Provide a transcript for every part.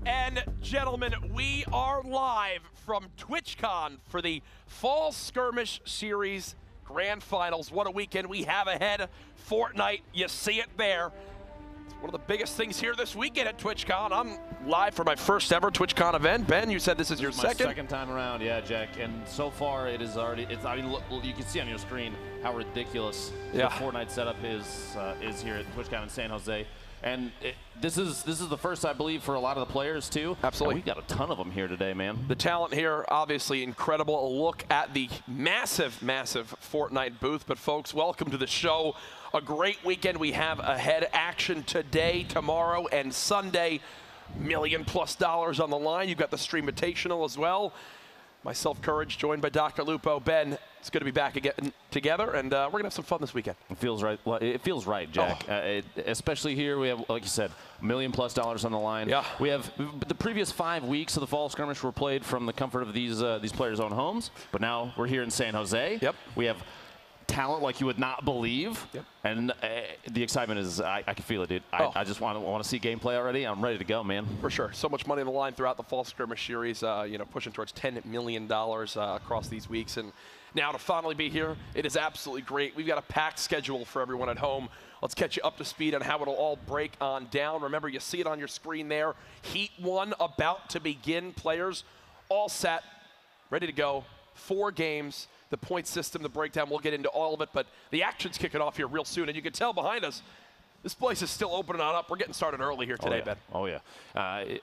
and gentlemen, we are live from TwitchCon for the Fall Skirmish Series Grand Finals. What a weekend we have ahead. Fortnite, you see it there. It's one of the biggest things here this weekend at TwitchCon. I'm live for my first ever TwitchCon event. Ben, you said this is your second? My second time around, yeah, Jack. And so far it is already, I mean, look, you can see on your screen how ridiculous the Fortnite setup is here at TwitchCon in San Jose. And this is the first, I believe, for a lot of the players, too. Absolutely. And we've got a ton of them here today, man. The talent here, obviously incredible. A look at the massive, massive Fortnite booth. But, folks, welcome to the show. A great weekend we have ahead. Action today, tomorrow, and Sunday. $1 million+ on the line. You've got the Stream Invitational as well. Myself, Courage, joined by Dr. Lupo. Ben, it's good to be back again together, and we're going to have some fun this weekend. It feels right. Well, it feels right, Jack. Oh. Especially here, we have, like you said, $1 million+ on the line. Yeah. We have the previous 5 weeks of the Fall Skirmish were played from the comfort of these players' own homes, but now we're here in San Jose. Yep. We have talent like you would not believe, and the excitement is, I can feel it, dude. I just want to see gameplay already. I'm ready to go, man. For sure. So much money on the line throughout the Fall Skirmish Series, you know, pushing towards $10 million across these weeks. And now to finally be here, it is absolutely great. We've got a packed schedule for everyone at home. Let's catch you up to speed on how it'll all break on down. Remember, you see it on your screen there. Heat 1 about to begin. Players all set, ready to go. 4 games. The point system, the breakdown, we'll get into all of it, but the action's kicking off here real soon. And you can tell behind us, this place is still opening on up. We're getting started early here today, Ben. Oh, yeah.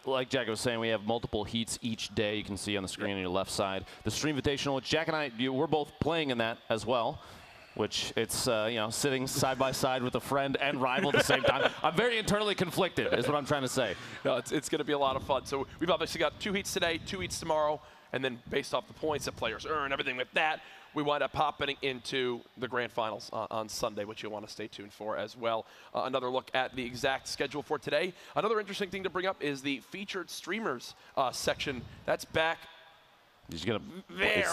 Like Jack was saying, we have multiple heats each day. You can see on the screen on your left side. The Stream Invitational, which Jack and I, we're both playing in that as well, which it's, you know, sitting side by side with a friend and rival at the same time. I'm very internally conflicted, is what I'm trying to say. No, it's going to be a lot of fun. So we've obviously got 2 heats today, 2 heats tomorrow, and then based off the points that players earn, everything with that, we wind up popping into the grand finals on Sunday, which you'll want to stay tuned for as well. Another look at the exact schedule for today. Another interesting thing to bring up is the featured streamers section. That's back there,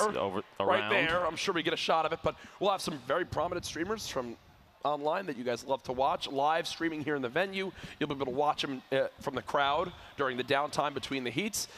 right there. I'm sure we get a shot of it, but we'll have some very prominent streamers from online that you guys love to watch, live streaming here in the venue. You'll be able to watch them from the crowd during the downtime between the heats.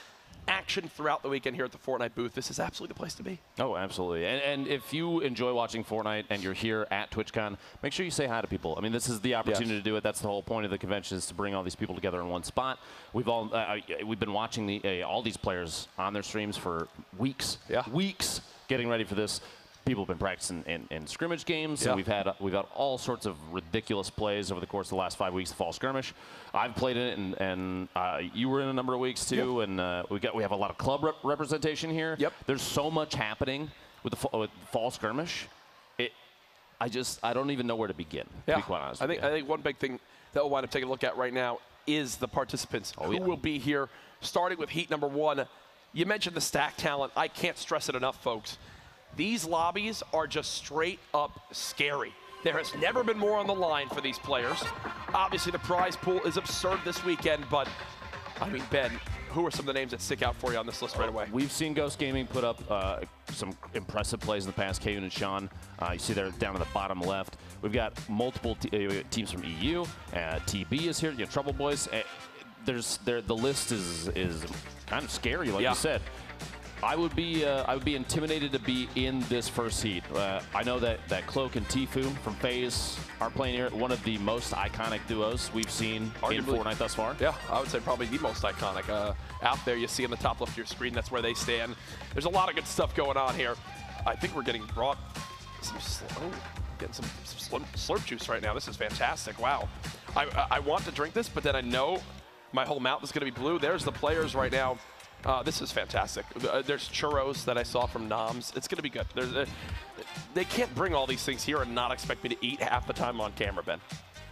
Action throughout the weekend here at the Fortnite booth. This is absolutely the place to be. Oh, absolutely. And if you enjoy watching Fortnite and you're here at TwitchCon, make sure you say hi to people. I mean, this is the opportunity to do it. That's the whole point of the convention, is to bring all these people together in one spot. We've been watching all these players on their streams for weeks. Yeah. Weeks getting ready for this. People have been practicing in scrimmage games, and we've had all sorts of ridiculous plays over the course of the last 5 weeks of Fall Skirmish. I've played in it, and you were in a number of weeks too, and we have a lot of club representation here. Yep. There's so much happening with Fall Skirmish. I don't even know where to begin. To be quite honest. I think one big thing that we'll wind up taking a look at right now is the participants who will be here, starting with heat number 1. You mentioned the stack talent. I can't stress it enough, folks. These lobbies are just straight up scary. There has never been more on the line for these players. Obviously, the prize pool is absurd this weekend, but, I mean, Ben, who are some of the names that stick out for you on this list right away? We've seen Ghost Gaming put up some impressive plays in the past, Kayun and Sean. You see they're down at the bottom left. We've got multiple teams from EU. TB is here, you know, Trouble Boys. The list is kind of scary, like you said. I would be intimidated to be in this first heat. I know that Cloak and Tfue from FaZe are playing here, one of the most iconic duos we've seen in Fortnite thus far. Yeah, I would say probably the most iconic. Out there, you see on the top left of your screen, that's where they stand. There's a lot of good stuff going on here. I think we're getting brought some slurp juice right now. This is fantastic. Wow. I want to drink this, but then I know my whole mouth is going to be blue. There's the players right now. This is fantastic. There's churros that I saw from Noms. It's going to be good. They can't bring all these things here and not expect me to eat half the time on camera, Ben.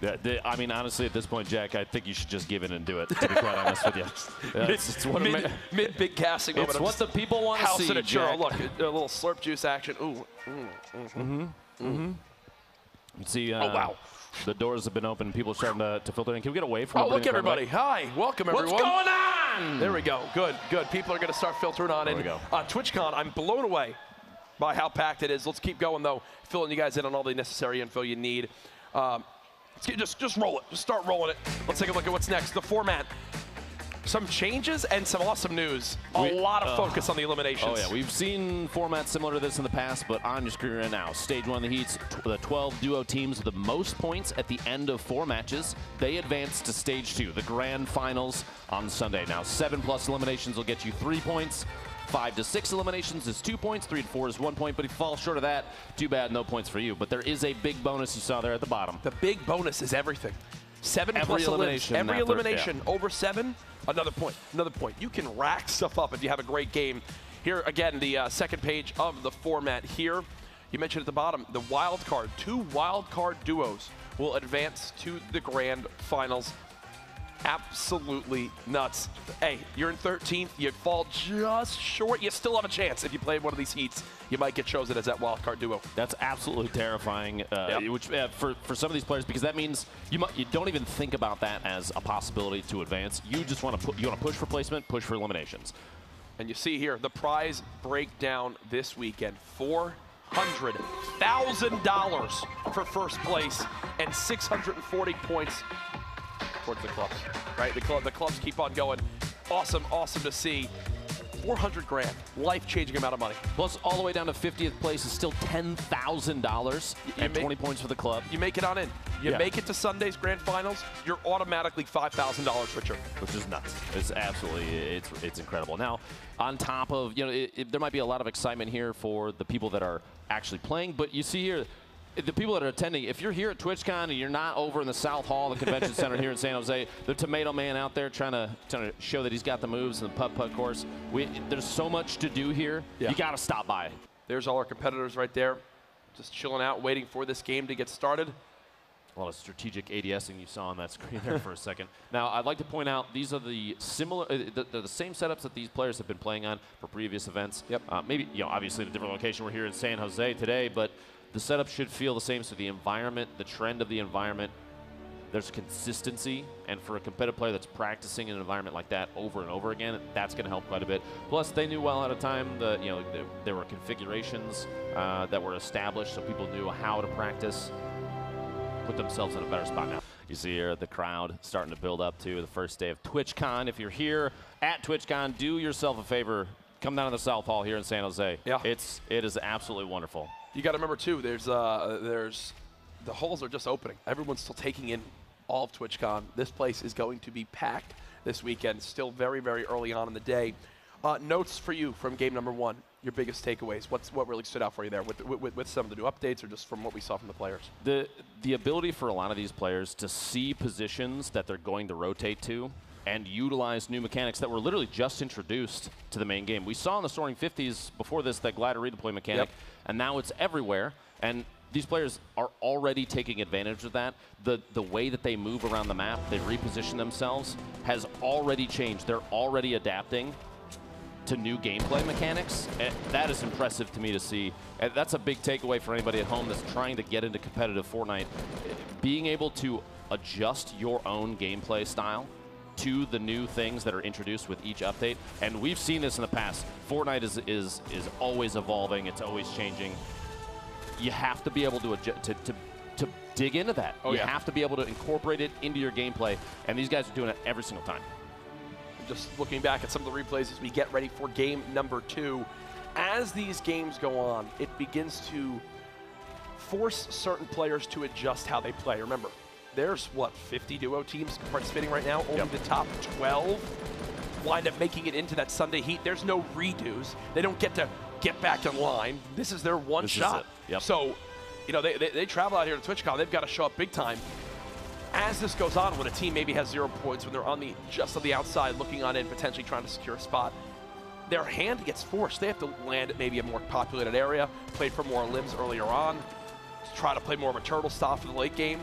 Yeah, I mean, honestly, at this point, Jack, I think you should just give in and do it, to be quite honest with you. Mid big casting moment. It's what the people want to see, House and a churro. Jack. Look, a little slurp juice action. Ooh. You can see, oh, wow. The doors have been open. People are starting to filter in. Can we get away from? Oh, look, everybody! Hi, welcome everyone. What's going on? There we go. Good, good. People are going to start filtering on in. There we go. TwitchCon, I'm blown away by how packed it is. Let's keep going though, filling you guys in on all the necessary info you need. Just roll it. Just start rolling it. Let's take a look at what's next. The format. some changes and some awesome news. A lot of focus on the eliminations. Oh yeah, we've seen formats similar to this in the past, but on your screen right now, Stage 1 of the Heats, the 12 duo teams with the most points at the end of 4 matches, they advance to Stage 2, the grand finals on Sunday. Now, 7+ eliminations will get you 3 points. 5 to 6 eliminations is 2 points, 3 to 4 is 1 point, but if you fall short of that, too bad, no points for you. But there is a big bonus you saw there at the bottom. The big bonus is everything. 7+ elimination. Every elimination over 7, another point, another point. You can rack stuff up if you have a great game. Here again, the second page of the format here. You mentioned at the bottom, the wild card. 2 wild card duos will advance to the grand finals. Absolutely nuts. Hey, you're in 13th, you fall just short, you still have a chance. If you play one of these heats, you might get chosen as that wildcard duo. That's absolutely terrifying, which for some of these players, because that means you don't even think about that as a possibility to advance. You just want to push for placement, push for eliminations. And you see here, the prize breakdown this weekend, $400,000 for first place and 640 points towards the clubs, right? The clubs keep on going. Awesome, awesome to see. 400 grand, life-changing amount of money. Plus, all the way down to 50th place is still $10,000 and 20 points for the club. You make it on in. You make it to Sunday's grand finals, you're automatically $5,000 richer. Which is nuts. It's absolutely, it's incredible. Now, on top of, there might be a lot of excitement here for the people that are actually playing, but you see here, the people that are attending, if you're here at TwitchCon and you're not over in the South Hall, the convention center here in San Jose, the Tomato Man out there trying to show that he's got the moves in the putt-putt course. There's so much to do here. You got to stop by. There's all our competitors right there, just chilling out, waiting for this game to get started. A lot of strategic ADSing you saw on that screen there for a second. Now, I'd like to point out these are the similar, the same setups that these players have been playing on for previous events. Yep. Maybe, obviously in a different location. We're here in San Jose today, but the setup should feel the same. So the environment, the trend of the environment, there's consistency. And for a competitive player that's practicing in an environment like that over and over again, that's going to help quite a bit. Plus, they knew well at a time that there were configurations that were established, so people knew how to practice, put themselves in a better spot now. You see here the crowd starting to build up to the first day of TwitchCon. If you're here at TwitchCon, do yourself a favor. Come down to the South Hall here in San Jose. Yeah. It is absolutely wonderful. You got to remember too, there's the halls are just opening. Everyone's still taking in all of TwitchCon. This place is going to be packed this weekend. Still very, very early on in the day. Notes for you from game number 1. Your biggest takeaways. What really stood out for you there with some of the new updates, or just from what we saw from the players? The ability for a lot of these players to see positions that they're going to rotate to and utilize new mechanics that were literally just introduced to the main game. We saw in the Soaring 50s before this that glider redeploy mechanic, and now it's everywhere. And these players are already taking advantage of that. The way that they move around the map, they reposition themselves, has already changed. They're already adapting to new gameplay mechanics. And that is impressive to me to see. And that's a big takeaway for anybody at home that's trying to get into competitive Fortnite. Being able to adjust your own gameplay style to the new things that are introduced with each update. And we've seen this in the past. Fortnite is always evolving. It's always changing. You have to be able to dig into that. You have to be able to incorporate it into your gameplay. And these guys are doing it every single time. Just looking back at some of the replays as we get ready for game number 2. As these games go on, it begins to force certain players to adjust how they play. Remember, there's, 50 duo teams participating right now? Only the top 12 wind up making it into that Sunday heat. There's no redos. They don't get to get back in line. This is their one shot. So, they travel out here to TwitchCon. They've got to show up big time. As this goes on, when a team maybe has 0 points, when they're just on the outside looking on in, potentially trying to secure a spot, their hand gets forced. They have to land at maybe a more populated area, play for more limbs earlier on, try to play more of a turtle style for the late game.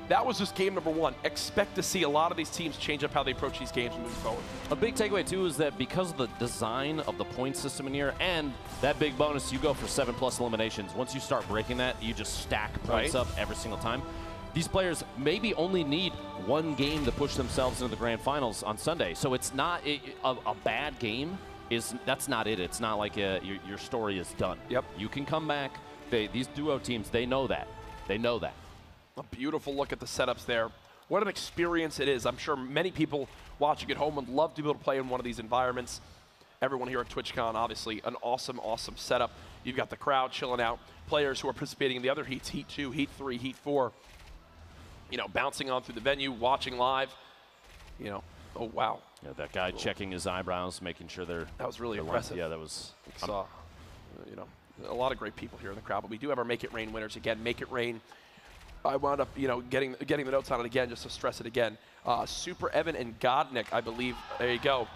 That was just game number 1. Expect to see a lot of these teams change up how they approach these games moving forward. A big takeaway, too, is that because of the design of the point system in here and that big bonus, you go for 7+ eliminations. Once you start breaking that, you just stack points up every single time. These players maybe only need 1 game to push themselves into the grand finals on Sunday. So it's not a bad game. That's not it. It's not like your story is done. You can come back. These duo teams, they know that. They know that. A beautiful look at the setups there. what an experience it is. I'm sure many people watching at home would love to be able to play in one of these environments. Everyone here at TwitchCon, obviously, an awesome, awesome setup. You've got the crowd chilling out, players who are participating in the other heats, Heat 2, Heat 3, Heat 4, you know, bouncing on through the venue, watching live, you know. Oh, wow. Yeah, that guy checking his eyebrows, making sure they're... That was really impressive. Yeah, that was... We saw, you know, a lot of great people here in the crowd, but we do have our Make It Rain winners. Again, Make It Rain. I wound up, you know, getting the notes on it again, just to stress it again. Super Evan and Godnick, I believe. There you go.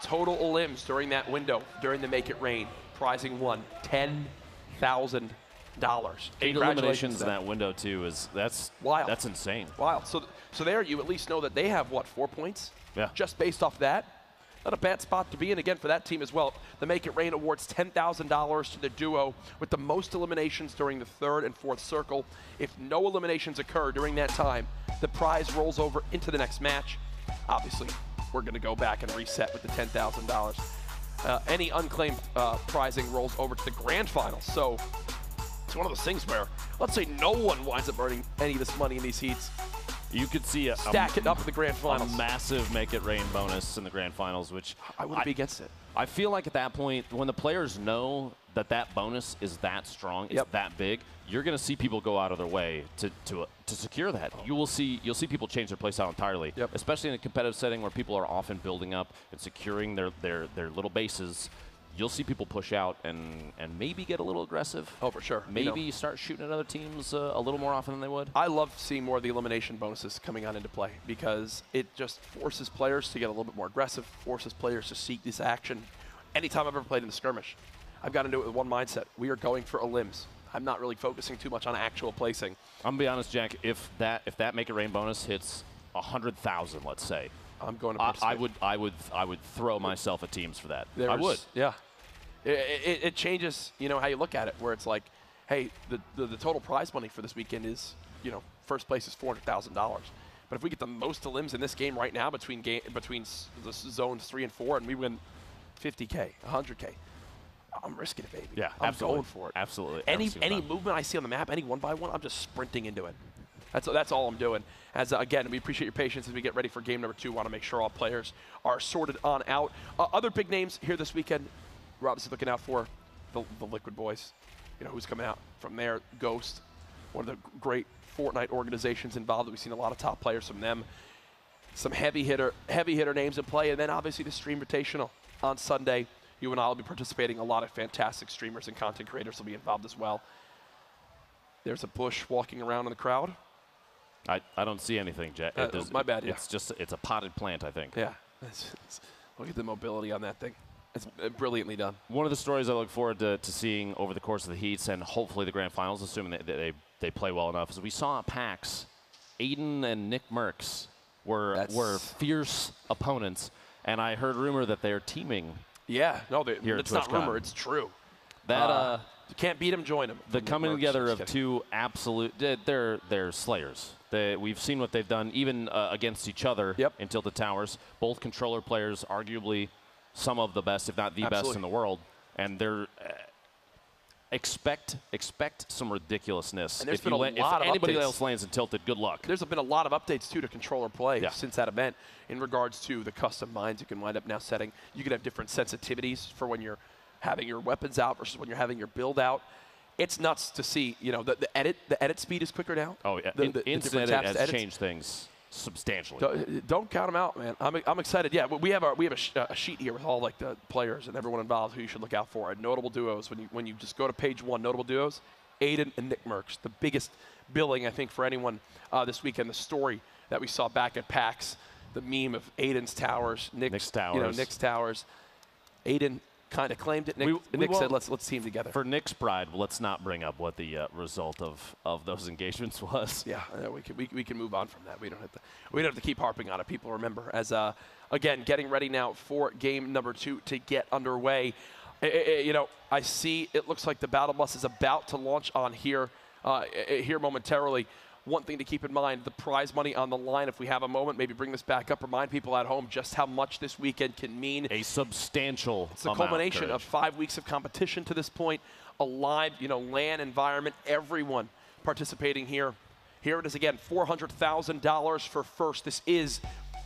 Total limbs during that window, during the Make It Rain. Prizing won $10,000. 8 eliminations in that window too that's wild. That's insane. Wild. So there you at least know that they have what, 4 points? Yeah. Just based off that. Not a bad spot to be in again for that team as well. The Make It Rain awards $10,000 to the duo with the most eliminations during the 3rd and 4th circle. If no eliminations occur during that time, the prize rolls over into the next match. Obviously, we're going to go back and reset with the $10,000. Any unclaimed prizing rolls over to the grand finals. So it's one of those things where, let's say no one winds up earning any of this money in these heats. You could see stack it up in the grand finals. A massive Make It Rain bonus in the grand finals, which I wouldn't be against it. I feel like at that point, when the players know that that bonus is that strong, is that big, you're going to see people go out of their way to secure that. You'll see people change their play style entirely, especially in a competitive setting where people are often building up and securing their little bases. You'll see people push out and maybe get a little aggressive. Oh, for sure. Maybe start shooting at other teams a little more often than they would. I love seeing more of the elimination bonuses coming on into play because it just forces players to get a little bit more aggressive, forces players to seek this action. Anytime I've ever played in the skirmish, I've got to do it with one mindset. We are going for elims. I'm not really focusing too much on actual placing. I'm gonna be honest, Jack. If that Make It Rain bonus hits 100,000, let's say, I'm going to participate. I would throw myself at teams for that. I would. Yeah. It changes, you know, how you look at it, where it's like, hey, the total prize money for this weekend is, you know, first place is $400,000. But if we get the most elims in this game right now between the zones 3 and 4, and we win 50K, 100K, I'm risking it, baby. Yeah, I'm going for it. Absolutely. Any movement I see on the map, any one by one, I'm just sprinting into it. That's all I'm doing. As again, we appreciate your patience as we get ready for game number 2. Want to make sure all players are sorted on out. Other big names here this weekend. We're obviously looking out for the Liquid Boys. You know who's coming out from there. Ghost, one of the great Fortnite organizations involved. We've seen a lot of top players from them. Some heavy hitter names in play, and then obviously the Stream Invitational on Sunday. You and I will be participating. A lot of fantastic streamers and content creators will be involved as well. There's a bush walking around in the crowd. I don't see anything, Jack. My bad. Yeah. It's a potted plant, I think. Yeah. Look at the mobility on that thing. It's brilliantly done. One of the stories I look forward to seeing over the course of the heats and hopefully the grand finals, assuming that they play well enough, is we saw at PAX, Aiden and Nick Merckx were fierce opponents, and I heard rumor that they're teaming. Yeah, no, it's not rumor, it's true. That you can't beat them, join them. The coming together of two absolute, they're slayers. We've seen what they've done even against each other in Tilted Towers. Both controller players, arguably some of the best, if not the best in the world, and they're expect some ridiculousness. And if anybody else lands in Tilted, good luck. There's been a lot of updates too to controller play since that event in regards to the custom mines you can wind up now setting. You can have different sensitivities for when you're having your weapons out versus when you're having your build out. It's nuts to see. You know, the edit speed is quicker now. Oh yeah, the instant edit has changed things substantially. Don't count them out, man. I'm excited. Yeah, we have a sheet here with all like the players and everyone involved who you should look out for. And notable duos. When you just go to page 1, notable duos, Aiden and Nick Merckx, the biggest billing I think for anyone this weekend. The story that we saw back at PAX, the meme of Aiden's towers, Nick's towers. You know, Nick's towers. Aiden kind of claimed it. Nick said, let's team together. For Nick's pride, let's not bring up what the result of those engagements was. Yeah, we can move on from that. We don't have to keep harping on it. People remember as again getting ready now for game number 2 to get underway. You know, I see it looks like the battle bus is about to launch on here momentarily. One thing to keep in mind, the prize money on the line. If we have a moment, maybe bring this back up, remind people at home just how much this weekend can mean. A substantial It's a culmination of 5 weeks of competition to this point, a live, LAN environment, everyone participating here Here it is again, $400,000 for first. This is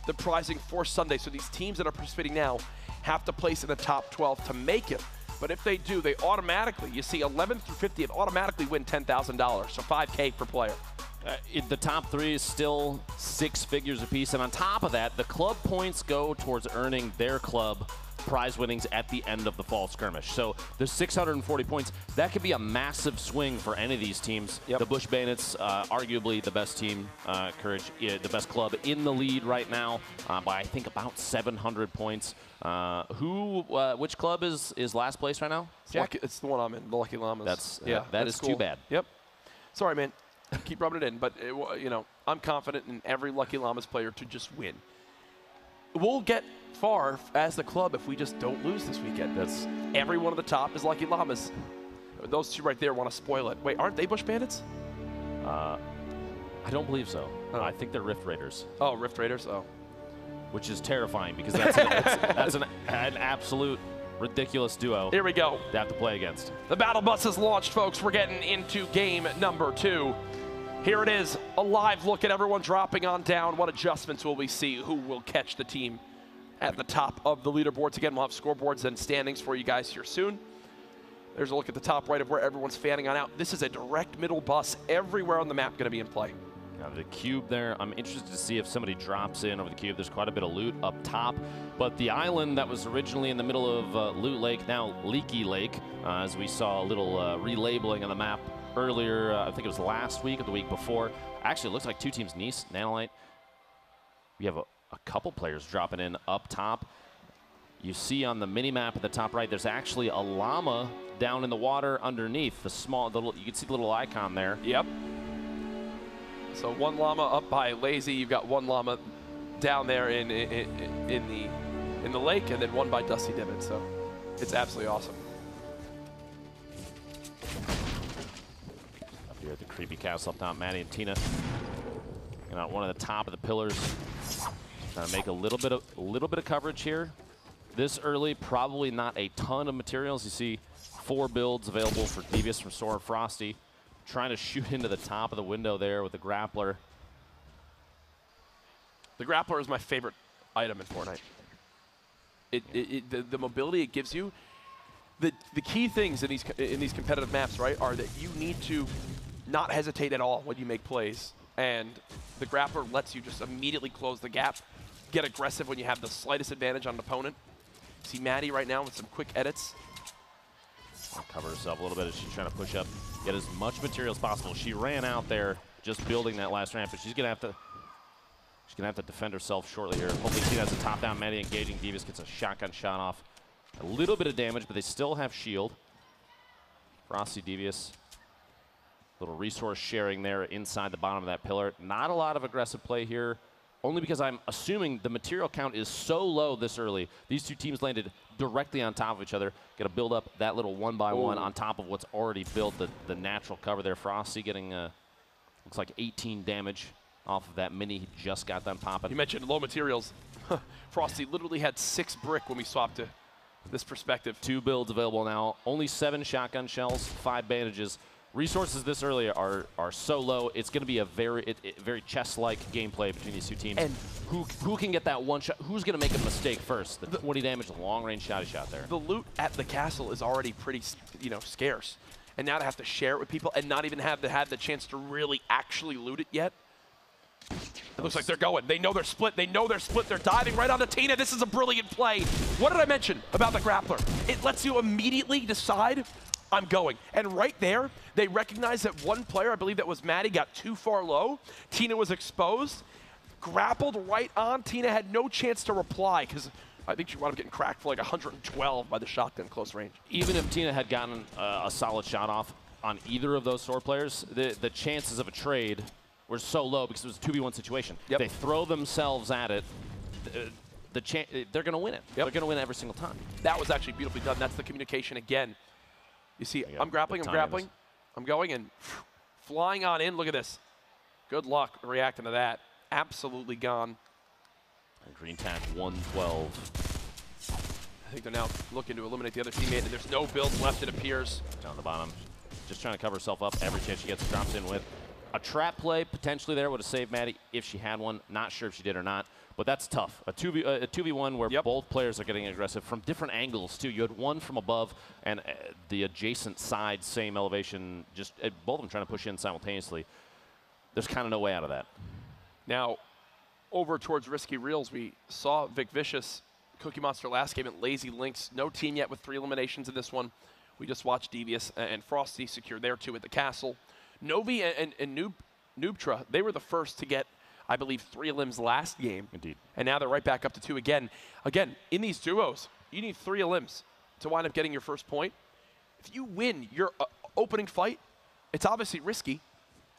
the prizing for Sunday. So these teams that are participating now have to place in the top 12 to make it. But if they do, they automatically, you see 11 through 50, automatically win $10,000, so $5K per player. The top three is still 6 figures apiece, and on top of that, the club points go towards earning their club prize winnings at the end of the fall skirmish. So the 640 points, that could be a massive swing for any of these teams. Yep. The Bush Bandits, arguably the best team, Courage, the best club in the lead right now by I think about 700 points. Which club is last place right now, Jack? It's the one I'm in, the Lucky Llamas. That is cool. Too bad. Yep. Sorry, man. Keep rubbing it in, but you know, I'm confident in every Lucky Llamas player to just win. We'll get far as the club if we just don't lose this weekend. That's every one of the top is Lucky Llamas. Those two right there want to spoil it. Wait, aren't they Bush Bandits? I don't believe so. Oh. I think they're Rift Raiders. Oh, Rift Raiders. Oh, which is terrifying because that's an absolute ridiculous duo. Here we go. To have to play against. The battle bus is launched, folks. We're getting into game number 2. Here it is, a live look at everyone dropping on down. What adjustments will we see? Who will catch the team at the top of the leaderboards? Again, we'll have scoreboards and standings for you guys here soon. There's a look at the top right of where everyone's fanning on out. This is a direct middle bus. Everywhere on the map going to be in play. Now the cube there, I'm interested to see if somebody drops in over the cube. There's quite a bit of loot up top, but the island that was originally in the middle of Loot Lake, now Leaky Lake, as we saw a little relabeling on the map earlier, I think it was last week or the week before. Actually, it looks like 2 teams, Nice, Nanolite. We have a couple players dropping in up top. You see on the mini-map at the top right, there's actually a llama down in the water underneath. You can see the little icon there. Yep. So 1 llama up by Lazy. You've got 1 llama down there in the lake, and then 1 by Dusty Divot. So it's absolutely awesome. Up here at the creepy castle up top, Maddie and Tina. And on one of the top of the pillars, trying to make a little bit of coverage here. This early, probably not a ton of materials. You see 4 builds available for Devious from Sora Frosty. Trying to shoot into the top of the window there with the grappler. The grappler is my favorite item in Fortnite. The mobility it gives you. The key things in these competitive maps, right, are that you need to not hesitate at all when you make plays. And the grappler lets you just immediately close the gap, get aggressive when you have the slightest advantage on an opponent. See Maddie right now with some quick edits. Cover herself a little bit as she's trying to push up, get as much material as possible. She ran out there just building that last ramp, but she's gonna have to defend herself shortly here. Hopefully she has a top down. Maddie engaging. Devious gets a shotgun shot off. A little bit of damage, but they still have shield. Frosty, Devious. Little resource sharing there inside the bottom of that pillar. Not a lot of aggressive play here, only because I'm assuming the material count is so low this early. These 2 teams landed directly on top of each other. Got to build up that little 1-by-1 on top of what's already built, the natural cover there. Frosty getting, looks like 18 damage off of that mini he just got done popping. You mentioned low materials. Frosty literally had 6 brick when we swapped to this perspective. 2 builds available now. Only 7 shotgun shells, 5 bandages. Resources this early are so low. It's going to be a very chess-like gameplay between these 2 teams. And who can get that one shot? Who's going to make a mistake first? The 20 damage, long-range shotty shot there. The loot at the castle is already pretty, scarce. And now to have to share it with people and not even have the chance to really actually loot it yet. It looks like they're going. They know they're split. They know they're split. They're diving right onto Tina. This is a brilliant play. What did I mention about the grappler? It lets you immediately decide, I'm going. And right there, they recognize that 1 player, I believe that was Maddie, got too far low. Tina was exposed, grappled right on. Tina had no chance to reply because I think she wound up getting cracked for like 112 by the shotgun close range. Even if Tina had gotten a solid shot off on either of those sword players, the chances of a trade were so low because it was a 2v1 situation. Yep. They throw themselves at it, they're going to win it. Yep. They're going to win every single time. That was actually beautifully done. That's the communication again. You see, I'm grappling, I'm going, and flying on in. Look at this. Good luck reacting to that. Absolutely gone. And green tack 112. I think they're now looking to eliminate the other teammate, and there's no builds left, it appears. Down the bottom. Just trying to cover herself up. Every chance she gets, drops in with. A trap play potentially there would have saved Maddie if she had one. Not sure if she did or not, but that's tough. A 2v1 where both players are getting aggressive from different angles too. You had one from above and the adjacent side, same elevation, just both of them trying to push in simultaneously. There's kind of no way out of that. Now, over towards Risky Reels, we saw Vic Vicious, Cookie Monster last game at Lazy Links. No team yet with 3 eliminations in this one. We just watched Devious and Frosty secure their 2 at the castle. Novi and Noobtra, they were the first to get, I believe, 3 elims last game. Indeed. And now they're right back up to 2 again. Again, in these duos, you need 3 elims to wind up getting your first point. If you win your opening fight, it's obviously risky,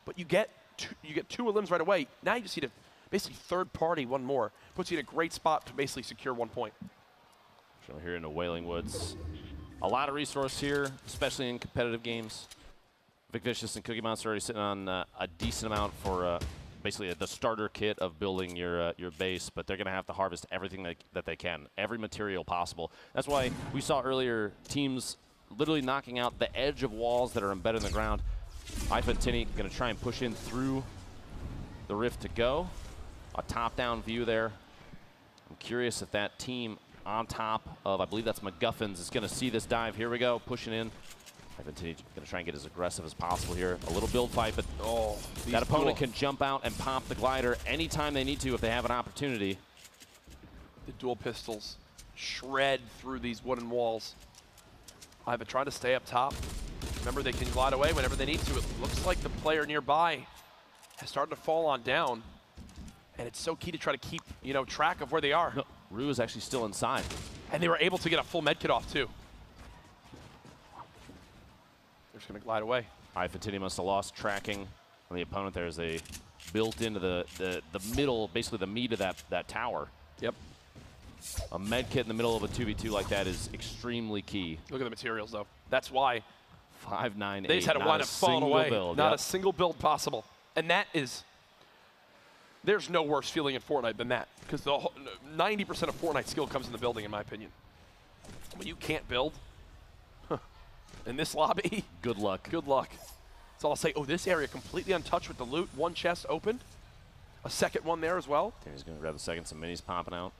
but you get 2 elims right away. Now you just need to basically third party one more. Puts you in a great spot to basically secure 1 point. So here in the Wailing Woods, a lot of resource here, especially in competitive games. Vic Vicious and Cookie Monster already sitting on a decent amount for basically the starter kit of building your base, but they're going to have to harvest everything that they can, every material possible. That's why we saw earlier teams literally knocking out the edge of walls that are embedded in the ground. Ifa and Tinny going to try and push in through the rift to go. A top-down view there. I'm curious if that team on top of, I believe that's MacGuffins, is going to see this dive. Here we go, pushing in. Ifa and Tinny going to try and get as aggressive as possible here. A little build fight, but that opponent can jump out and pop the glider anytime they need to if they have an opportunity. The dual pistols shred through these wooden walls. Iva trying to stay up top. Remember, they can glide away whenever they need to. It looks like the player nearby has started to fall on down. And it's so key to try to keep, track of where they are. No, Rue is actually still inside. And they were able to get a full med kit off, too. They're just going to glide away. Ifa Tinny must have lost tracking on the opponent there as they built into the middle, basically the meat of that tower. Yep. A med kit in the middle of a 2v2 like that is extremely key. Look at the materials, though. That's why. 598. They just had to wind up falling away. Build, not a single build possible. And that is, there's no worse feeling in Fortnite than that. Because 90% of Fortnite skill comes in the building, in my opinion. When you can't build, in this lobby. Good luck. Good luck. So I'll say, this area completely untouched with the loot. 1 chest opened. A second one there as well. Tinny's going to grab the second. Some minis popping out.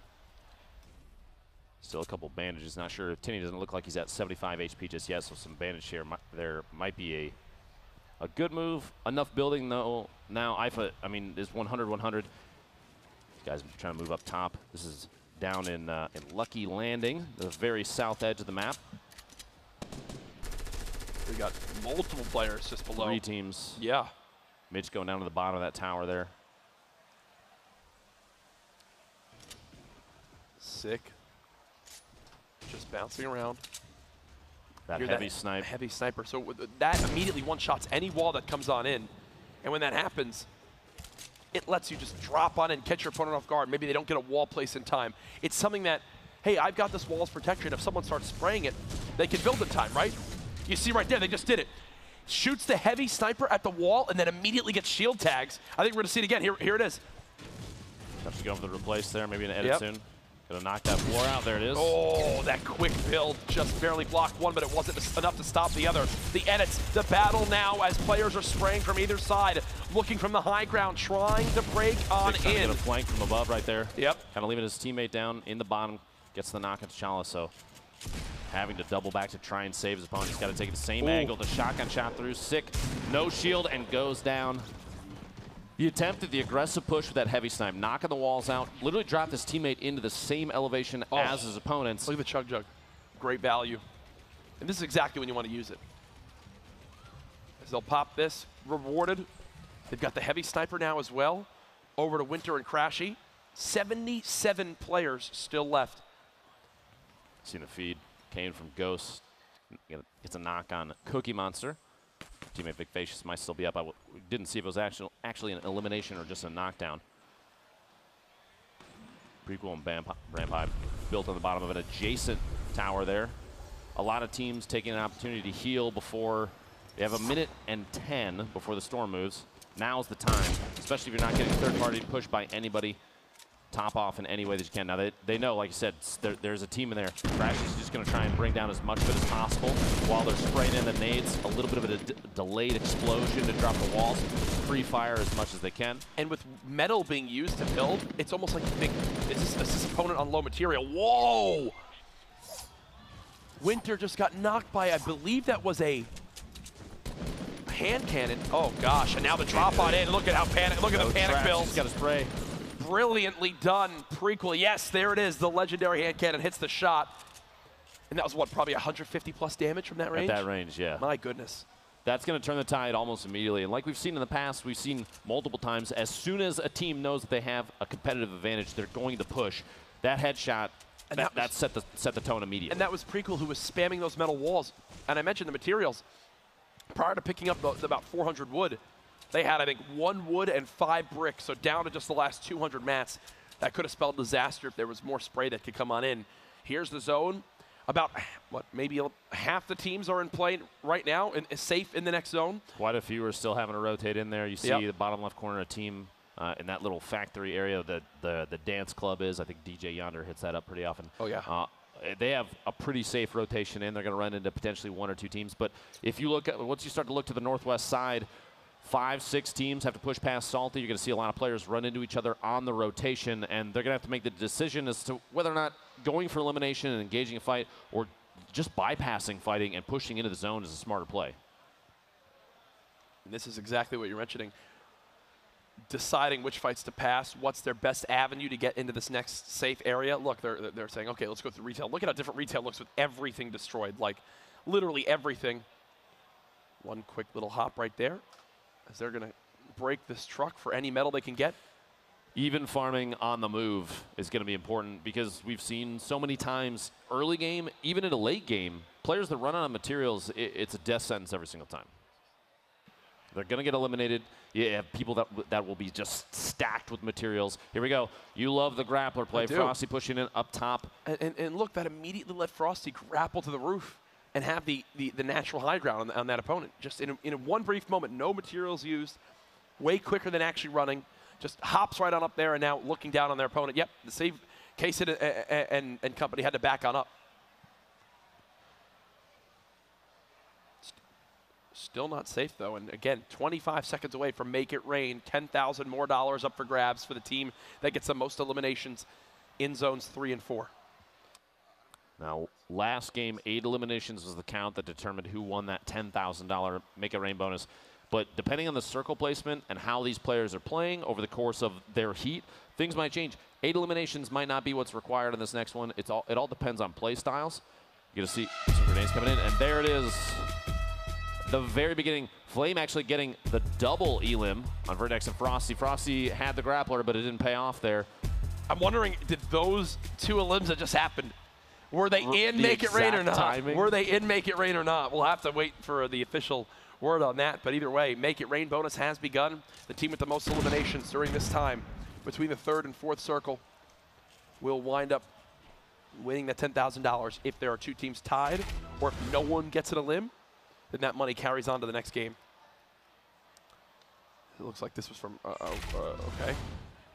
Still a couple bandages. Not sure. Tinny doesn't look like he's at 75 HP just yet, so some bandage here there might be a good move. Enough building, though. Now Ifa, is 100-100. These guys are trying to move up top. This is down in Lucky Landing, the very south edge of the map. We got multiple players just below. 3 teams. Yeah. Mitch going down to the bottom of that tower there. Sick. Just bouncing around. That heavy snipe. Heavy sniper. So that immediately one-shots any wall that comes on in. And when that happens, it lets you just drop on and catch your opponent off guard. Maybe they don't get a wall place in time. It's something that, hey, I've got this wall's protection. If someone starts spraying it, they can build in time, right? You see right there, they just did it. Shoots the heavy sniper at the wall and then immediately gets shield tags. I think we're going to see it again. Here it is. Have to go for the replace there, maybe an edit soon. Gonna knock that floor out. There it is. Oh, that quick build just barely blocked one, but it wasn't enough to stop the other. The edits, the battle now as players are spraying from either side, looking from the high ground, trying to break on in. Get a flank from above right there. Yep. Kind of leaving his teammate down in the bottom. Gets the knock at T'Challa, so having to double back to try and save his opponent. He's got to take the same angle. The shotgun shot through. Sick. No shield and goes down. He attempted the aggressive push with that heavy snipe, knocking the walls out, literally dropped his teammate into the same elevation as his opponents. Look at the Chug Jug. Great value. And this is exactly when you want to use it. As they'll pop this, rewarded. They've got the heavy sniper now as well. Over to Winter and Crashy. 77 players still left. Seen the feed. Came from Ghost. Gets a knock on Cookie Monster. Teammate Vic Vicious might still be up. We didn't see if it was actually an elimination or just a knockdown. Prequel and Brampipe built on the bottom of an adjacent tower there. A lot of teams taking an opportunity to heal before they have 1:10 before the storm moves. Now's the time, especially if you're not getting third-party pushed by anybody. top off in any way that you can. Now, they know, like you said, there's a team in there. Crash is just going to try and bring down as much of it as possible while they're spraying in the nades. A little bit of a delayed explosion to drop the walls. Free fire as much as they can. And with metal being used to build, it's almost like you think, is this opponent on low material? Whoa! Winter just got knocked by, I believe that was a hand cannon. Oh gosh, and now the drop on in. Look at how look at the panic builds. He's got a spray. Brilliantly done. Prequel. Yes, there it is. The legendary hand cannon hits the shot. And that was what, probably 150 plus damage from that range? At that range, yeah. My goodness. That's going to turn the tide almost immediately. And like we've seen in the past, we've seen multiple times, as soon as a team knows that they have a competitive advantage, they're going to push. That headshot, that set the tone immediately. And that was Prequel who was spamming those metal walls. And I mentioned the materials. Prior to picking up about 400 wood, they had, I think, 1 wood and 5 bricks, so down to just the last 200 mats. That could have spelled disaster if there was more spray that could come on in. Here's the zone. About, what, maybe half the teams are in play right now and is safe in the next zone. Quite a few are still having to rotate in there. You see the bottom left corner, a team in that little factory area that the dance club is. I think DJ Yonder hits that up pretty often. Oh, yeah. They have a pretty safe rotation in. They're going to run into potentially 1 or 2 teams. But if you look at, once you start to look to the northwest side, 5, 6 teams have to push past Salty. You're going to see a lot of players run into each other on the rotation, and they're going to have to make the decision as to whether or not going for elimination and engaging a fight or just bypassing fighting and pushing into the zone is a smarter play. And this is exactly what you're mentioning. Deciding which fights to pass, what's their best avenue to get into this next safe area. Look, they're saying, okay, let's go through retail. Look at how different retail looks with everything destroyed, like literally everything. One quick little hop right there, as they're going to break this truck for any metal they can get. Even farming on the move is going to be important because we've seen so many times early game, even in a late game, players that run out of materials, it's a death sentence every single time. They're going to get eliminated. You have people that will be just stacked with materials. Here we go. You love the grappler play. Frosty pushing in up top. And look, that immediately let Frosty grapple to the roof and have the natural high ground on that opponent. Just in one brief moment, no materials used, way quicker than actually running. Just hops right on up there and now looking down on their opponent. Yep, the save Case and company had to back on up. Still not safe, though. And again, 25 seconds away from Make It Rain. $10,000 more up for grabs for the team that gets the most eliminations in zones 3 and 4. Now, last game, 8 eliminations was the count that determined who won that $10,000 Make It Rain bonus. But depending on the circle placement and how these players are playing over the course of their heat, things might change. 8 eliminations might not be what's required in this next one. It all depends on play styles. You're going to see some grenades coming in, and there it is. The very beginning, Flame actually getting the double elim on Vertex and Frosty. Frosty had the grappler, but it didn't pay off there. I'm wondering, did those 2 elims that just happened, were they in Make It Rain or not? Timing. Were they in Make It Rain or not? We'll have to wait for the official word on that. But either way, Make It Rain bonus has begun. The team with the most eliminations during this time between the 3rd and 4th circle will wind up winning that $10,000 if there are 2 teams tied or if no one gets an elim. Then that money carries on to the next game. It looks like this was from, okay.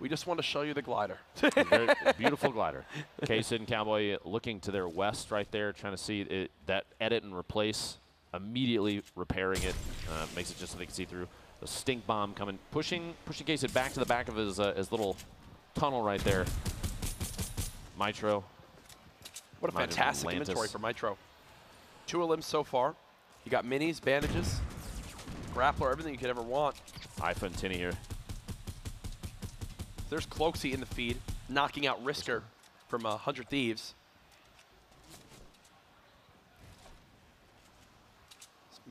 We just want to show you the glider. Very beautiful glider. Case and Cowboy looking to their west right there, trying to see that edit and replace, immediately repairing it, makes it just so they can see through. The stink bomb coming, pushing Case it back to the back of his little tunnel right there. Mitro. What a fantastic inventory for Mitro. 2 elims so far. You got minis, bandages, grappler, everything you could ever want. Ifa and Tinny here. There's Cloaksy in the feed, knocking out Risker from 100 Thieves.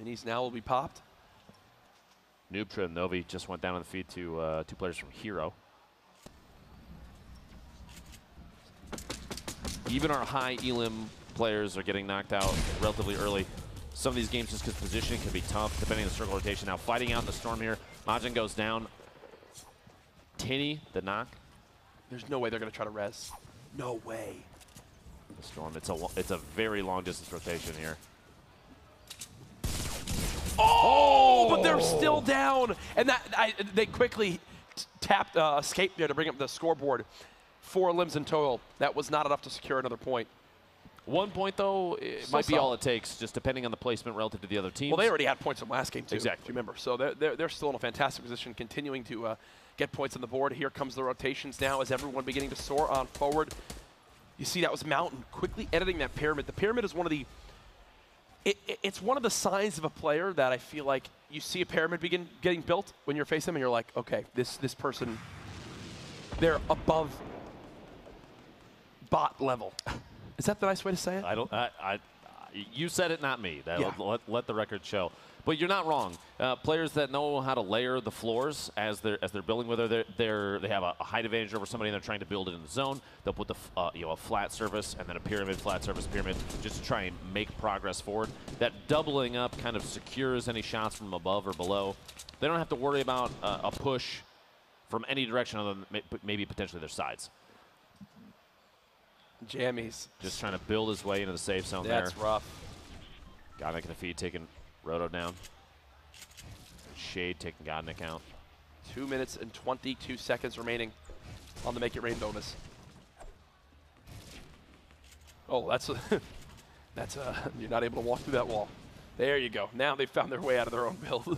Minis now will be popped. Noobtra and Novi just went down on the feed to 2 players from Hero. Even our high elim players are getting knocked out relatively early. Some of these games, just because positioning can be tough, depending on the circle rotation. Now, fighting out in the storm here. Majin goes down. Tinny, the knock. There's no way they're going to try to res. No way. The storm. It's a very long distance rotation here. Oh, but they're still down. And they quickly tapped escape there to bring up the scoreboard. 4 limbs in total. That was not enough to secure another point. 1 point, though, it might be all it takes, just depending on the placement relative to the other teams. Well, they already had points from last game, too. Exactly. If you remember. So they're still in a fantastic position, continuing to get points on the board. Here comes the rotations now as everyone beginning to soar on forward. You see that was Mountain quickly editing that pyramid. The pyramid is one of the it's one of the signs of a player that I feel like you see a pyramid begin getting built when you're facing them and you're like, okay, this person, they're above bot level. Is that the nice way to say it? I don't. You said it, not me. Yeah. Let the record show. But you're not wrong. Players that know how to layer the floors as they're building, whether they have a height advantage over somebody and they're trying to build it in the zone, they'll put the a flat surface and then a pyramid, flat surface, pyramid, just to try and make progress forward. That doubling up kind of secures any shots from above or below. They don't have to worry about a push from any direction other than maybe potentially their sides. Jammies. Just trying to build his way into the safe zone there. That's rough. Godnick in the feed, taking Roto down. Shade taking Godnick out. 2 minutes and 22 seconds remaining on the Make It Rain bonus. Oh, that's you're not able to walk through that wall. There you go. Now they found their way out of their own build.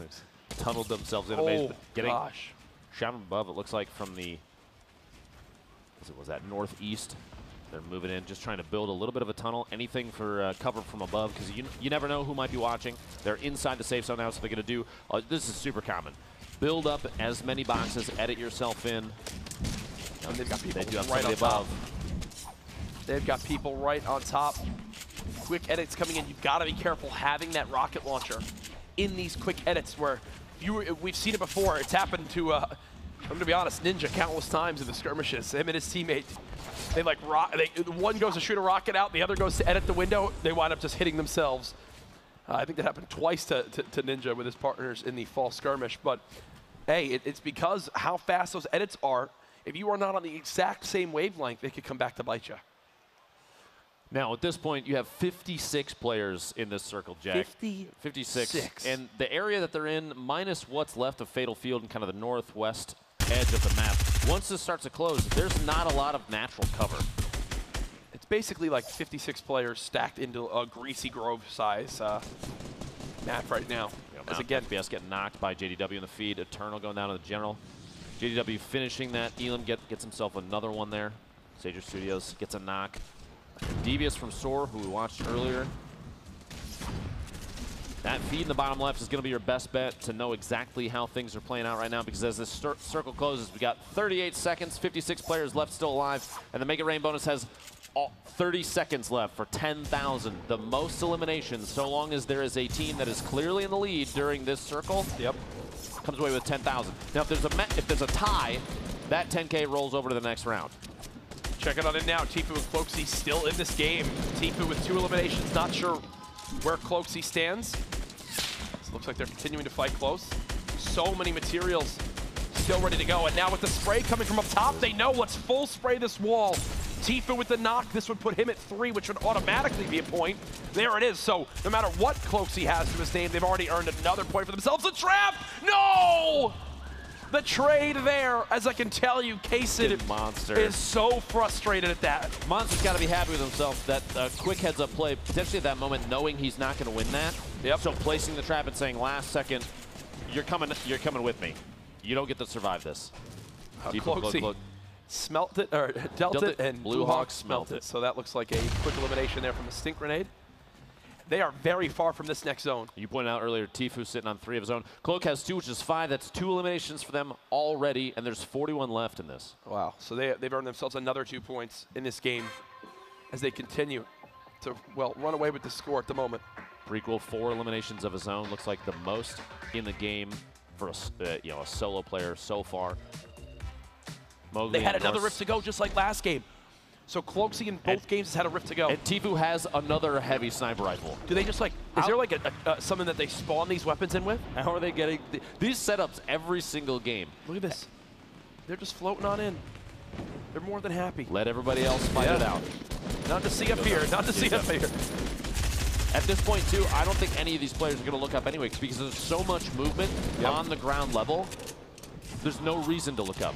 Tunneled themselves in. Oh, getting gosh. shot from above, it looks like from the, was that northeast? They're moving in, just trying to build a little bit of a tunnel, anything for cover from above, because you never know who might be watching. They're inside the safe zone now, so they're going to do, this is super common. Build up as many boxes, edit yourself in. And they've got people right on top. They've got people right on top. Quick edits coming in. You've got to be careful having that rocket launcher in these quick edits where we've seen it before. It's happened to, I'm going to be honest, Ninja countless times in the skirmishes. Him and his teammate. They one goes to shoot a rocket out, the other goes to edit the window. They wind up just hitting themselves. I think that happened twice to Ninja with his partners in the fall skirmish. But hey, it's because how fast those edits are. If you are not on the exact same wavelength, they could come back to bite you. Now, at this point, you have 56 players in this circle, Jack. 56. And the area that they're in, minus what's left of Fatal Field and kind of the northwest edge of the map, once this starts to close, there's not a lot of natural cover. It's basically like 56 players stacked into a Greasy Grove size map right now. As again, FPS getting knocked by JDW in the feed. Eternal going down to the general. JDW finishing that. Elam gets himself another one there. Sager Studios gets a knock. Devious from Soar, who we watched earlier. That feed in the bottom left is going to be your best bet to know exactly how things are playing out right now, because as this circle closes, we got 38 seconds, 56 players left still alive, and the Make It Rain bonus has 30 seconds left for 10,000. The most eliminations, so long as there is a team that is clearly in the lead during this circle, comes away with 10,000. Now, if there's a tie, that 10K rolls over to the next round. Check it on in now. Tifu and Cloaksy still in this game. Tifu with 2 eliminations, not sure where Cloaksy stands. So it looks like they're continuing to fight close. So many materials still ready to go. And now with the spray coming from up top, they know let's full spray this wall. Tifu with the knock, this would put him at 3, which would automatically be a point. There it is. So no matter what Cloaksy has to his name, they've already earned another point for themselves. A trap! No! The trade there, as I can tell you, Kaysen Monster is so frustrated at that. Monster's got to be happy with himself. That quick heads-up play, potentially at that moment, knowing he's not going to win that. So placing the trap and saying, last second, you're coming with me. You don't get to survive this. Cloaksy smelt it, or dealt it, and Blue Hawk smelt it. So that looks like a quick elimination there from a stink grenade. They are very far from this next zone. You pointed out earlier, Tifu sitting on 3 of his own. Cloak has 2, which is 5. That's 2 eliminations for them already, and there's 41 left in this. Wow. So they've earned themselves another 2 points in this game as they continue to, well, run away with the score at the moment. Prequel, 4 eliminations of his own. Looks like the most in the game for a solo player so far. Mowgli they had another rift to go, just like last game. So Cloaksy in both games has had a rift to go. And Tifu has another heavy sniper rifle. Do they just like, is there like something that they spawn these weapons in with? How are they getting these setups every single game? Look at this. They're just floating on in. They're more than happy. Let everybody else fight it out. Not to see up here, not to see up here. At this point, too, I don't think any of these players are going to look up anyway, because there's so much movement on the ground level. There's no reason to look up.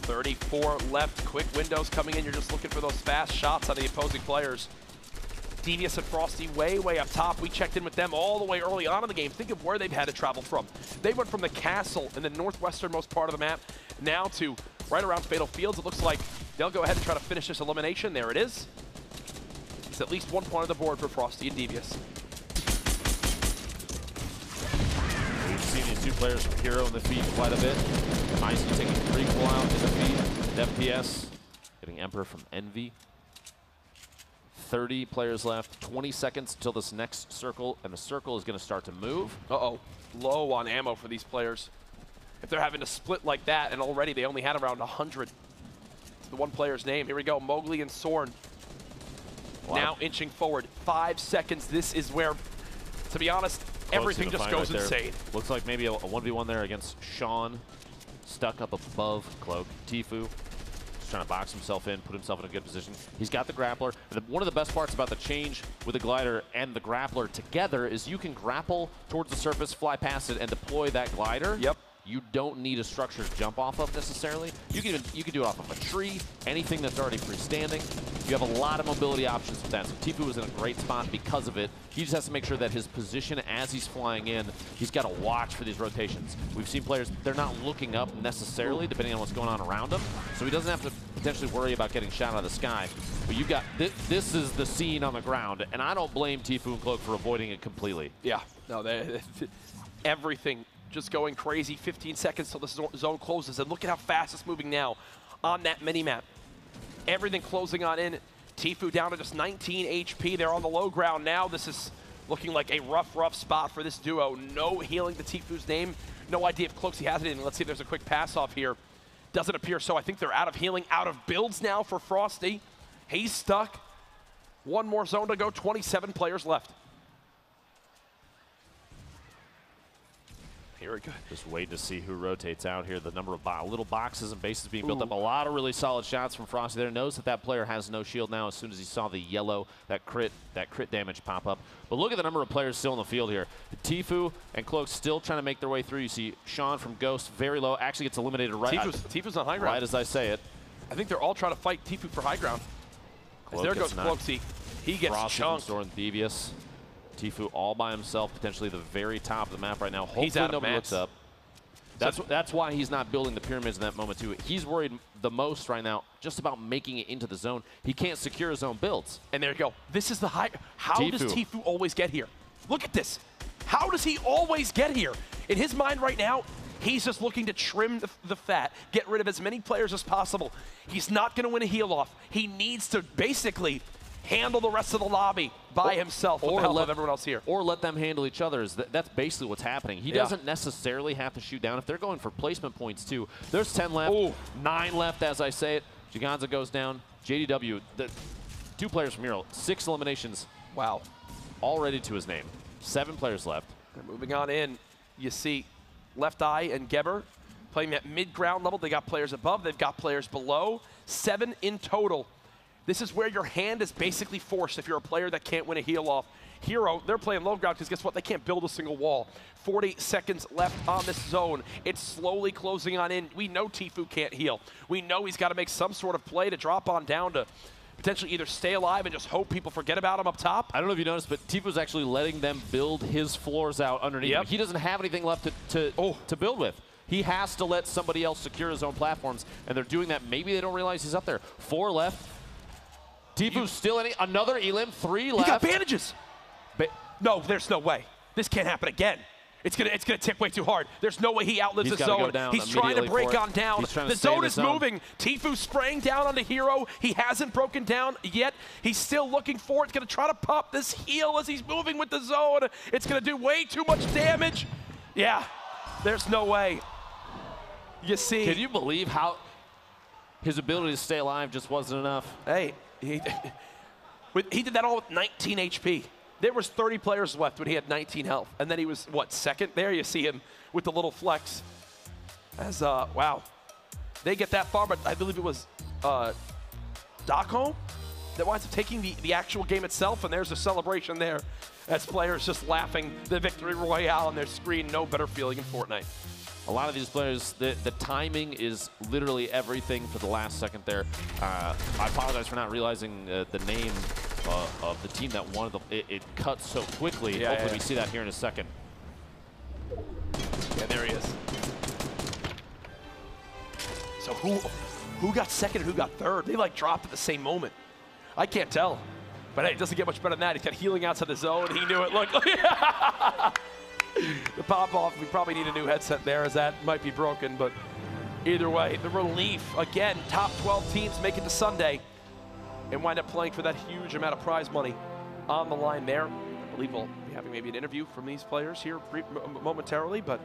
34 left, quick windows coming in. You're just looking for those fast shots on the opposing players. Devious and Frosty way up top. We checked in with them all the way early on in the game. Think of where they've had to travel from. They went from the castle in the northwesternmost part of the map now to right around Fatal Fields. It looks like they'll go ahead and try to finish this elimination. There it is. It's at least 1 point on the board for Frosty and Devious. We've seen these two players from Hero in the feed quite a bit. Icy taking 3 full out in the feed. FPS getting Emperor from Envy. 30 players left, 20 seconds till this next circle, and the circle is going to start to move. Uh-oh, low on ammo for these players. If they're having to split like that, and already they only had around 100. It's the one player's name. Here we go, Mowgli and Sorn. Wow. Now inching forward, 5 seconds. This is where, to be honest, everything just goes insane. Looks like maybe a 1v1 there against Sean, stuck up above Cloak. Tfue trying to box himself in, put himself in a good position. He's got the grappler. One of the best parts about the change with the glider and the grappler together is you can grapple towards the surface, fly past it, and deploy that glider. Yep. You don't need a structure to jump off of necessarily. You can do it off of a tree, anything that's already freestanding. You have a lot of mobility options with that. So Tfue was in a great spot because of it. He just has to make sure that his position as he's flying in, he's got to watch for these rotations. We've seen players, they're not looking up necessarily, depending on what's going on around them. So he doesn't have to potentially worry about getting shot out of the sky. But you've got, this is the scene on the ground, and I don't blame Tfue and Cloak for avoiding it completely. Yeah, no, everything just going crazy. 15 seconds till the zone closes, and look at how fast it's moving now on that mini-map. Everything closing on in. Tfue down to just 19 HP. They're on the low ground now. This is looking like a rough spot for this duo. No healing to Tfue's name. No idea if Cloaksy has anything. Let's see if there's a quick pass off here. Doesn't appear so. I think they're out of healing, out of builds now for Frosty. He's stuck. One more zone to go, 27 players left. Very good. Just waiting to see who rotates out here. The number of little boxes and bases being built up. A lot of really solid shots from Frosty there. Knows that player has no shield now as soon as he saw the yellow, that crit damage pop up. But look at the number of players still in the field here. Tfue and Cloak still trying to make their way through. You see Sean from Ghost, very low, actually gets eliminated right. Tfue's on high ground. Right as I say it. I think they're all trying to fight Tfue for high ground. As there goes Cloaksy. He gets chunked. Frosty from Devious. Tfue all by himself, potentially the very top of the map right now. Hopefully he's out of nobody looks up. That's why he's not building the pyramids in that moment too. He's worried the most right now just about making it into the zone. He can't secure his own builds. And there you go. This is the high. How does Tfue always get here? Look at this. How does he always get here? In his mind right now, he's just looking to trim the fat, get rid of as many players as possible. He's not going to win a heal off. He needs to basically handle the rest of the lobby by himself with the help of everyone else here. Or let them handle each other. That's basically what's happening. He doesn't necessarily have to shoot down. If they're going for placement points too, there's 10 left, 9 left as I say it. Giganza goes down. JDW, the 2 players from Hero, 6 eliminations. Wow. Already to his name. 7 players left. And moving on in, you see Left Eye and Geber playing at mid-ground level. They got players above, they've got players below. 7 in total. This is where your hand is basically forced if you're a player that can't win a heal off. Hero, they're playing low ground because guess what? They can't build a single wall. 40 seconds left on this zone. It's slowly closing on in. We know Tfue can't heal. We know he's got to make some sort of play to drop on down to potentially either stay alive and just hope people forget about him up top. I don't know if you noticed, but Tfue's actually letting them build his floors out underneath him. He doesn't have anything left to build with. He has to let somebody else secure his own platforms, and they're doing that. Maybe they don't realize he's up there. 4 left. Tfue's still in it. Another elim, 3 left. He got bandages. No, there's no way. This can't happen again. It's gonna tick way too hard. There's no way he outlives the zone. He's trying to break on down. The zone is moving. Tfue spraying down onto Hero. He hasn't broken down yet. He's still looking for it. He's gonna try to pop this heal as he's moving with the zone. It's gonna do way too much damage. Yeah, there's no way. You see. Can you believe how his ability to stay alive just wasn't enough? Hey. He did that all with 19 HP. There was 30 players left when he had 19 health. And then he was, what, second? There you see him with the little flex. As, wow. They get that far, but I believe it was Stockholm that winds up taking the actual game itself. And there's a celebration there as players just laughing the victory royale on their screen. No better feeling in Fortnite. a lot of these players, the timing is literally everything for the last second there. I apologize for not realizing the name of the team that won. It cut so quickly. Yeah, Hopefully we see that here in a second. Yeah, there he is. So who got second and who got third? They like dropped at the same moment. I can't tell. But hey, it doesn't get much better than that. He's got healing outside the zone. He knew it. Look. The pop-off, we probably need a new headset there, as that might be broken. But either way, the relief. Again, top 12 teams make it to Sunday and wind up playing for that huge amount of prize money on the line there. I believe we'll be having maybe an interview from these players here momentarily. But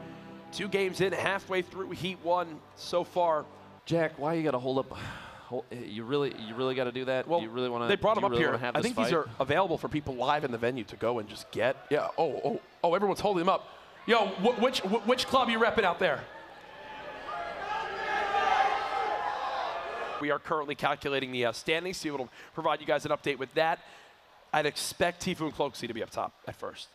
2 games in, halfway through Heat 1 so far. Jack, why you got to hold up? You really got to do that? Well, you really want to? They brought them up really here. I think these are available for people live in the venue to go and just get. Yeah. Oh! Everyone's holding them up. Yo, which club are you repping out there? We are currently calculating the standings, so it'll provide you guys an update with that. I'd expect Tfue and Cloaksy to be up top at first,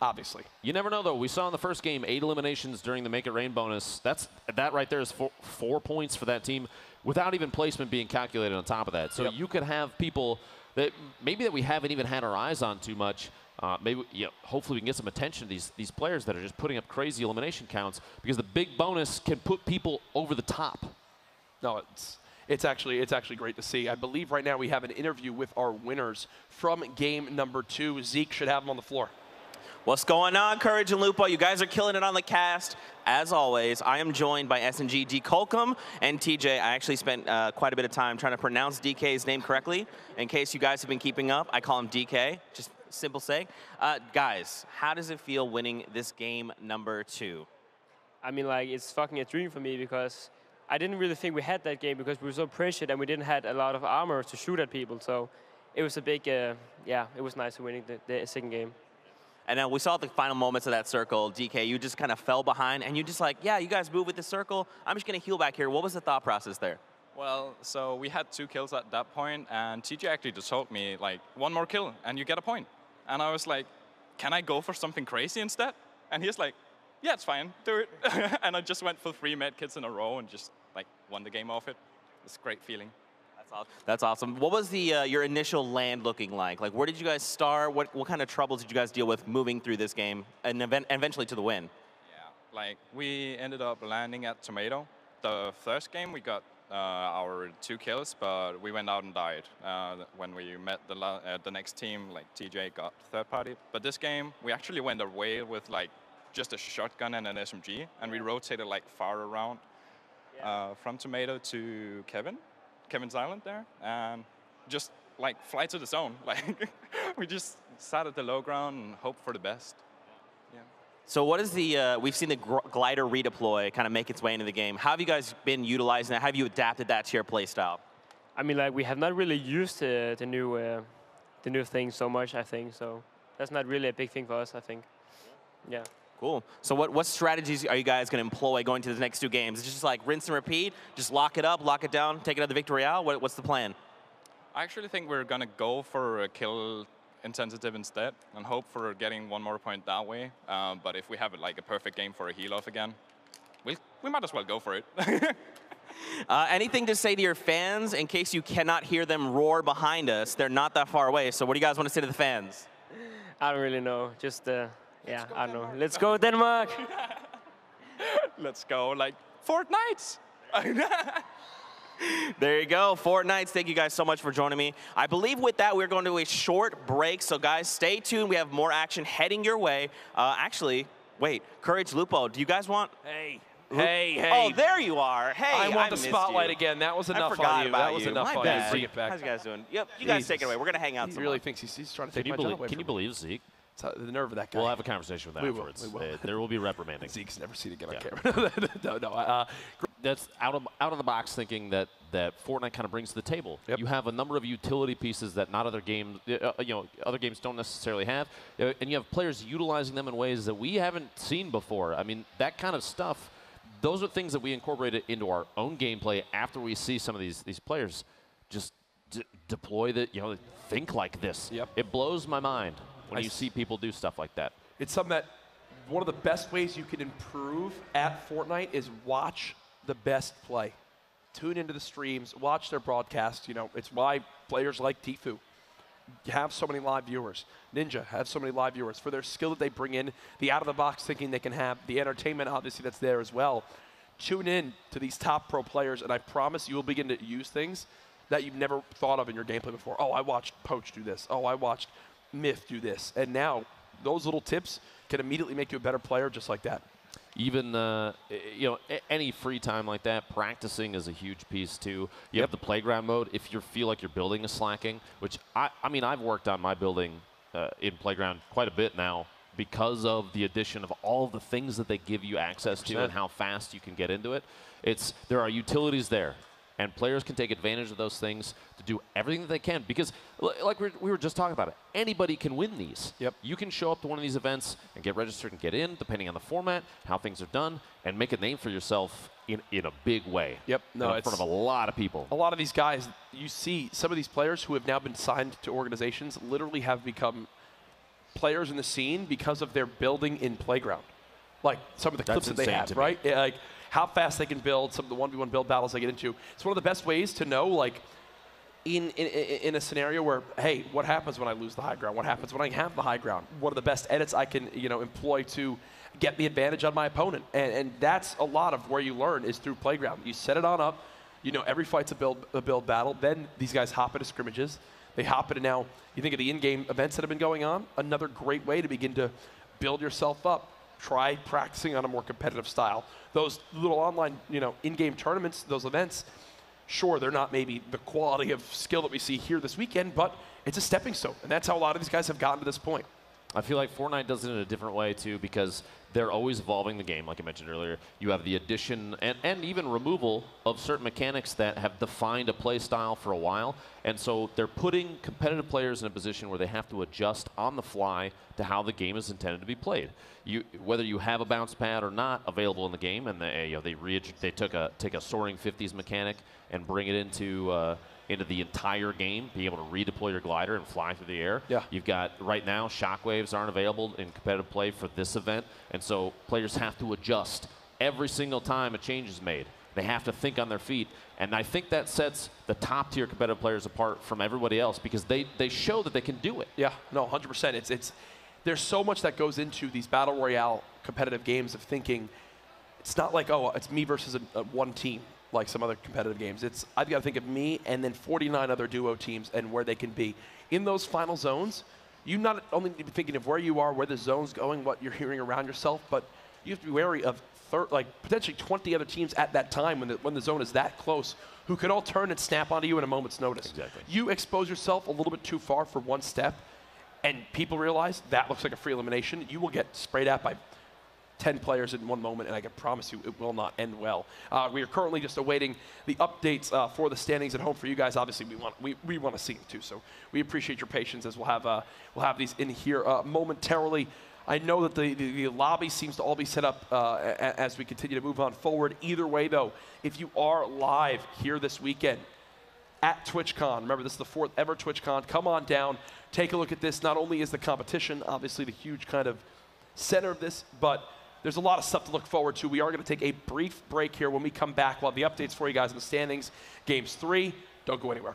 obviously. You never know, though. We saw in the first game 8 eliminations during the Make It Rain bonus. That right there is 4 points for that team without even placement being calculated on top of that. So you could have people that maybe that we haven't even had our eyes on too much. Maybe hopefully we can get some attention to these players that are just putting up crazy elimination counts, because the big bonus can put people over the top. No, it's actually great to see. I believe right now we have an interview with our winners from game number 2. Zeke should have them on the floor. What's going on, Courage and Lupo? You guys are killing it on the cast. As always, I am joined by SNG D. Colcom and TJ. I actually spent quite a bit of time trying to pronounce DK's name correctly. In case you guys have been keeping up, I call him DK, just simple saying. Guys, how does it feel winning this game number 2? I mean, like, it's fucking a dream for me, because I didn't really think we had that game because we were so pressured and we didn't have a lot of armor to shoot at people. So it was a big, yeah, it was nice winning the second game. And then we saw the final moments of that circle. DK, you just kind of fell behind, and you just like, yeah, you guys move with the circle. I'm just going to heal back here. What was the thought process there? Well, so we had 2 kills at that point, and TJ actually just told me, like, 1 more kill, and you get a point. And I was like, can I go for something crazy instead? And he's like, yeah, it's fine, do it. And I just went for 3 med kits in a row and just, like, won the game off it. It's a great feeling. That's awesome. What was the your initial land looking like? Like, where did you guys start? What kind of troubles did you guys deal with moving through this game and eventually to the win? Yeah, like, we ended up landing at Tomato. The first game, we got our 2 kills, but we went out and died. When we met the next team, like, TJ got third party. But this game, we actually went away with, like, just a shotgun and an SMG, and we rotated, like, far around from Tomato to Kevin's Island there, and just, like, fly to the zone. Like, we just sat at the low ground and hoped for the best. Yeah. So what is the, we've seen the glider redeploy kind of make its way into the game. How have you guys been utilizing that? How have you adapted that to your play style? I mean, like, we have not really used the new thing so much, I think. So that's not really a big thing for us, I think. Yeah. Cool. So what strategies are you guys going to employ going to the next 2 games? Is it just like rinse and repeat? Just lock it up, lock it down, take it to the Victory Royale? What's the plan? I actually think we're going to go for a kill intensive instead and hope for getting 1 more point that way. But if we have like a perfect game for a heal off again, we might as well go for it. Anything to say to your fans in case you cannot hear them roar behind us? They're not that far away. So what do you guys want to say to the fans? I don't really know. Just, yeah, I don't know. Let's go, Denmark! Let's go, like, Fortnite! There you go, Fortnite. Thank you guys so much for joining me. I believe with that, we're going to a short break. So guys, stay tuned. We have more action heading your way. Actually, wait, Courage, Lupo, do you guys want... Hey. Oh, there you are. Hey, I want the spotlight again. That was enough on you. That was enough on you. Bring it back. How's you guys doing? Yep, you guys take it away. We're going to hang out He really thinks he's trying to take my job away from me. Can you believe Zeke? The nerve of that guy. We'll have a conversation with that afterwards. We will. There will be reprimanding. Zeke's never seen again on camera. No. That's out of the box thinking that Fortnite kind of brings to the table. Yep. You have a number of utility pieces that not other games, other games don't necessarily have, and you have players utilizing them in ways that we haven't seen before. I mean, that kind of stuff. Those are things that we incorporated into our own gameplay after we see some of these players just deploy that, think like this. Yep. It blows my mind when you see people do stuff like that. It's something that one of the best ways you can improve at Fortnite is watch the best play. Tune into the streams, watch their broadcasts. You know, it's why players like Tfue have so many live viewers. Ninja have so many live viewers for their skill that they bring in, the out-of-the-box thinking they can have, the entertainment obviously that's there as well. Tune in to these top pro players, and I promise you will begin to use things that you've never thought of in your gameplay before. Oh, I watched Poach do this. Oh, I watched Myth do this. And now those little tips can immediately make you a better player just like that. Even you know, any free time like that, practicing is a huge piece too. You have the playground mode. If you feel like your building is slacking, which I mean, I've worked on my building in playground quite a bit now because of the addition of all of the things that they give you access to and how fast you can get into it. There are utilities there. And players can take advantage of those things to do everything that they can. Because, like we were just talking about it, anybody can win these. Yep. You can show up to one of these events and get registered and get in, depending on the format, how things are done, and make a name for yourself in a big way. Yep. No, in front of a lot of people. A lot of these guys, you see some of these players who have now been signed to organizations literally have become players in the scene because of their building in playground. Like some of the clips that they had, right? Yeah, like how fast they can build, some of the 1v1 build battles they get into. It's one of the best ways to know, like, in a scenario where, hey, what happens when I lose the high ground? What happens when I have the high ground? What are the best edits I can, you know, employ to get the advantage on my opponent? And that's a lot of where you learn is through playground. You set it on up. You know, every fight's a build battle. Then these guys hop into scrimmages. They hop into now, you think of the in-game events that have been going on, another great way to begin to build yourself up. Try practicing on a more competitive style. Those little online, you know, in-game tournaments, those events, sure, they're not maybe the quality of skill that we see here this weekend, but it's a stepping stone, and that's how a lot of these guys have gotten to this point. I feel like Fortnite does it in a different way, too, because they're always evolving the game, like I mentioned earlier. You have the addition and even removal of certain mechanics that have defined a play style for a while. And so they're putting competitive players in a position where they have to adjust on the fly to how the game is intended to be played. Whether you have a bounce pad or not available in the game, and they take a soaring 50s mechanic and bring it into the entire game, be able to redeploy your glider and fly through the air. Yeah. You've got, right now, shockwaves aren't available in competitive play for this event, and so players have to adjust every single time a change is made. They have to think on their feet, and I think that sets the top-tier competitive players apart from everybody else because they show that they can do it. Yeah, no, 100%. There's so much that goes into these Battle Royale competitive games of thinking. It's not like, oh, it's me versus one team, like some other competitive games. I've got to think of me and then 49 other duo teams and where they can be. In those final zones, you not only need to be thinking of where you are, where the zone's going, what you're hearing around yourself, but you have to be wary of potentially 20 other teams at that time when the zone is that close who could all turn and snap onto you in a moment's notice. Exactly. You expose yourself a little bit too far for one step, and people realize that looks like a free elimination. You will get sprayed at by 10 players in one moment, and I can promise you it will not end well. We are currently just awaiting the updates for the standings at home for you guys. Obviously, we want to see them too, so we appreciate your patience as we'll have these in here momentarily. I know that the lobby seems to all be set up as we continue to move on forward. Either way, though, if you are live here this weekend at TwitchCon, remember this is the 4th ever TwitchCon, come on down, take a look at this. Not only is the competition obviously the huge kind of center of this, but there's a lot of stuff to look forward to. We are going to take a brief break here. When we come back, we'll have the updates for you guys in the standings. Games 3, don't go anywhere.